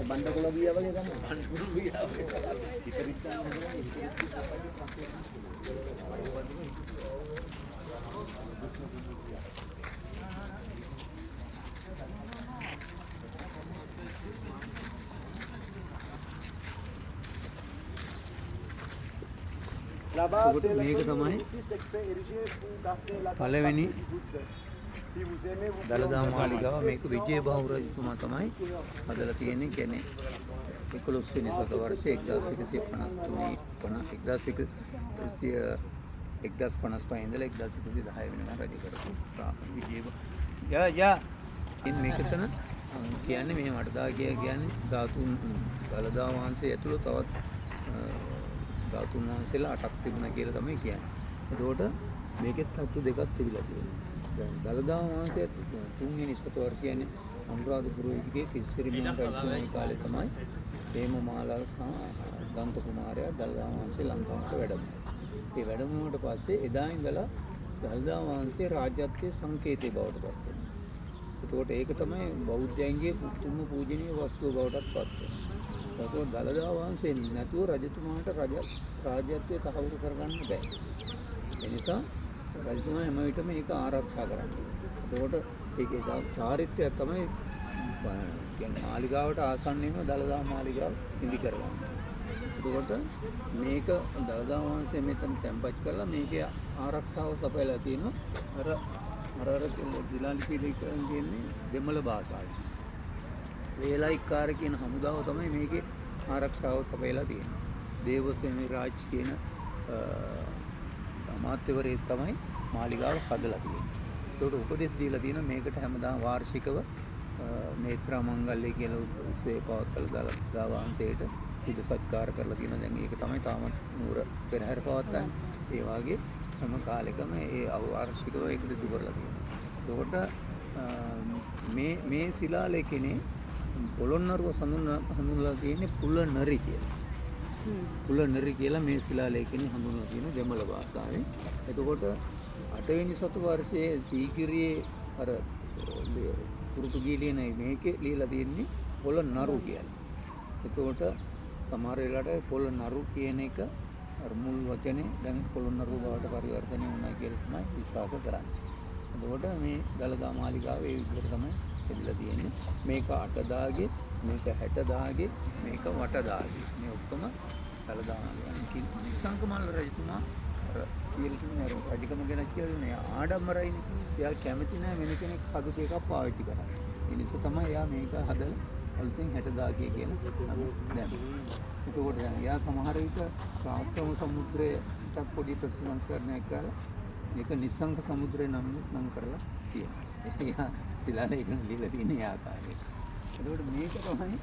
බණ්ඩකොළ ගියා වගේ තමයි. බණ්ඩකොළ ගියා වගේ. මේක තමයි පළවෙනි දළදා මාලිගාව. මේක විජය බහු රජතුමා තමයි හදලා තියෙන්නේ. කියන්නේ 11 වෙනි සතවර්ෂයේ 1155 ඉඳලා 1110 වෙනිදා රජ කරපු විජය මේක තන කියන්නේ මේ වඩදා කියන්නේ ධාතුන් දළදා වහන්සේ ඇතුළු තවත් ධාතුන් වහන්සේලා 8ක් තිබුණා කියලා තමයි කියන්නේ. ඒකට මේකෙත් තට්ටු දෙකක් තිබිලා තියෙනවා. දැන් දළදා වහන්සේ 3 වෙනි සතවර්ෂයේදී අනුරාධපුරයේ තිස්සිරි මහ රජතුමාගේ කාලේ තමයි හේමමාලා සහ දන්ත කුමාරයා දළදා වහන්සේ ලංකාවට වැඩමුණා. ඒ වැඩමුණාට පස්සේ එදා ඉඳලා දළදා වහන්සේ රාජ්‍යත්වයේ සංකේතය බවට පත් වෙනවා. ඒකට ඒක තමයි බෞද්ධයන්ගේ උතුම්ම පූජනීය වස්තුව බවටත් පත් වෙනවා. ඒකට දළදා වහන්සේ නැතුව රජතුමාට රාජ්‍යත්වය තහවුරු කරගන්න බෑ. ඒ නිසා රජතුමා හැම විටම මේක ආරක්ෂා කරන්නේ. ඒකට ඒකේ චාරිත්‍රය තමයි කියන්නේ මාලිගාවට ආසන්නයේම දළදා මාලිගාව ඉදි කරගන්නේ. ඒකට මේක දළදා වහන්සේ මෙතන තැන්පත් කරලා මේකේ ආරක්ෂාව සපයලා තියෙනවා. අර දිලාලිපියේ කියන්නේ දෙමළ භාෂාවෙන්. වේලයිකාර කියන හමුදාව තමයි මේකේ ආරක්ෂාව සපයලා තියෙන්නේ. දේවසේන රාජ් කියන අමාත්‍යවරයෙක් තමයි මාලිගාව හදලා තියෙන්නේ. ඒකට උපදෙස් දීලා තියෙන මේකට හැමදාම වාර්ෂිකව මේත්‍රා මංගල්‍ය කියලා උත්සවය පවත්වලා දළදා වහන්සේට පුද සත්කාර කරලා තියෙනවා. දැන් ඒක තමයි තාමත් නුවර පෙරහැර පවත්වන්නේ. ඒ වගේ හැම කාලෙකම ඒ වාර්ෂිකව ඒක සිදු කරලා තියෙනවා. ඒකට මේ ශිලාලේඛනේ පොළොන්නරුව හඳුන්වලා තියෙන්නේ පුලනරි කියලා. පුලනරි කියලා මේ ශිලාලේඛනේ හඳුන්වලා තියෙන දෙමළ භාෂාවෙන්. එතකොට 8 වෙනි සතවර්ෂයේ සීගිරියේ අර පෘතුගීලියනේ මේකේ ලියලා තියෙන්නේ පොළොන්නරු කියලා. එතකොට සමහර වෙලාවට පොළොන්නරු කියන එක අර මුල් වචනේ දැන් පොළොන්නරු බවට පරිවර්තනය වුණා කියලා තමයි විශ්වාස කරන්නේ. එතකොට මේ දළදා මාලිගාව ඒ විදිහට තමයි හදලා තියෙන්නේ. මේක 8 දාගේ, මේක 60 දාගේ, මේක වට දාගේ. මේ ඔක්කොම දළදා මාලිගාව. නිසංකමල්ල රජතුමා අර කියලා කියන්නේ අර අධිකම ගැන කියලා දුන්නේ ආඩම්බරයිනේ. එයා කැමති නැහැ වෙන කෙනෙක් හදපු එකක් පාවිච්චි කරන්න. ඒ නිසා තමයි එයා මේක හදලා අලුතෙන් 60 දාගේ කියලා නම දැම්මේ. එතකොට දැන් එයා සමහර විට ප්‍රාක්‍රම සමුද්‍රයට පොඩි ප්‍රතිසංස්කරණයක් කරලා මේක නිස්සංක සමුද්‍රය නම් කරලා තියෙනවා. එයා ශිලාලේඛන ලියලා තියෙන ආකාරයට. එතකොට මේක තමයි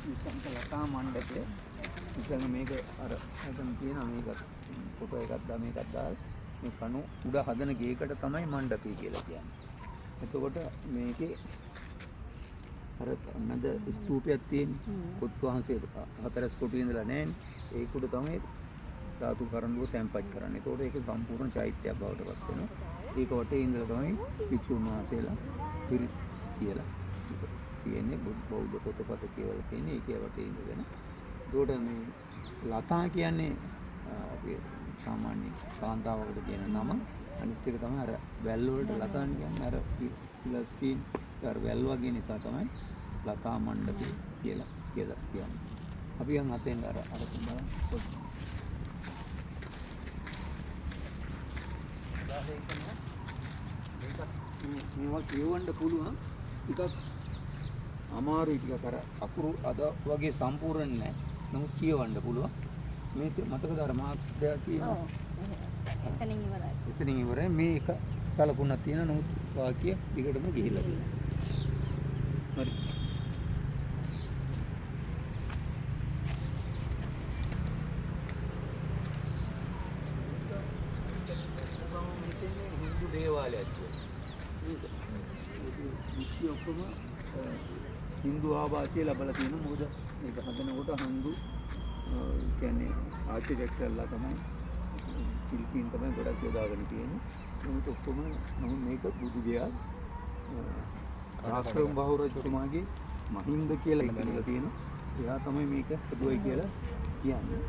නිස්සංක ලතා මණ්ඩපය. ඉතින් මේක අර හදන තියෙනවා මේක ෆොටෝ එකක් මේකක් දාලා මේ කණු උඩ හදන ගේකට තමයි මණ්ඩපය කියලා කියන්නේ. එතකොට මේකේ අර නද ස්තූපයක් තියෙන්නේ. කොත් වහන්සේ හතරස් කොටුවේ ඉඳලා නැහැනේ. ඒක උඩ තමයි ධාතු කරඬුව තැන්පත් කරන්නේ. ඒතකොට ඒක සම්පූර්ණ චෛත්‍යයක් බවට පත් වෙනවා. ඒක වටේ ඉඳලා තමයි භික්ෂුන් වහන්සේලා පිරිත් කියලා තියෙන්නේ. බෞද්ධ පොතපත කියවලා තියෙන්නේ. ඒකේ වටේ ඉඳගෙන. ඒතකොට මේ ලතා කියන්නේ අපි සාමාන්‍ය කාන්තාවකට කියන නම. අනිත් එක තමයි අර වැල් වලට ලතාන් කියන්නේ අර පිලස්තීන් අර වැල් වගේ නිසා තමයි ලතා මණ්ඩපය කියලා කියන්නේ. අපි යන් අතෙන් අර බලන්න. මේවා කියවන්න පුළුවන් ටිකක් අමාරුයි ටිකක් අර අකුරු අද වගේ සම්පූර්ණ නැහැ. නමුත් කියවන්න පුළුවන්. මේක මතකද අර මාක්ස් දෙයක් කියනවා. එතනින් ඉවරයි. එතනින් ඉවරයි. මේක සලකුණක් තියෙන නමුත් වාක්‍ය දිගටම ගිහිල්ලා තියෙනවා. හරි. හින්දු දේවාලයක් තියෙනවා. ඔක්කොම හින්දු ආවාසය ලැබලා තියෙනවා. මොකද මේක හදනකොට හින්දු කියන්නේ ආර්කිටෙක්චර්ලා තමයි ශිල්පීන් තමයි ගොඩක් යොදාගෙන තියෙන්නේ. නමුත් ඔක්කොම නමුත් මේක බුදු ගයක් ආක්‍රම බහු රජතුමාගේ මහින්ද කියලා ඉගෙනලා තියෙනවා. එයා තමයි මේක හදුවයි කියලා කියන්නේ.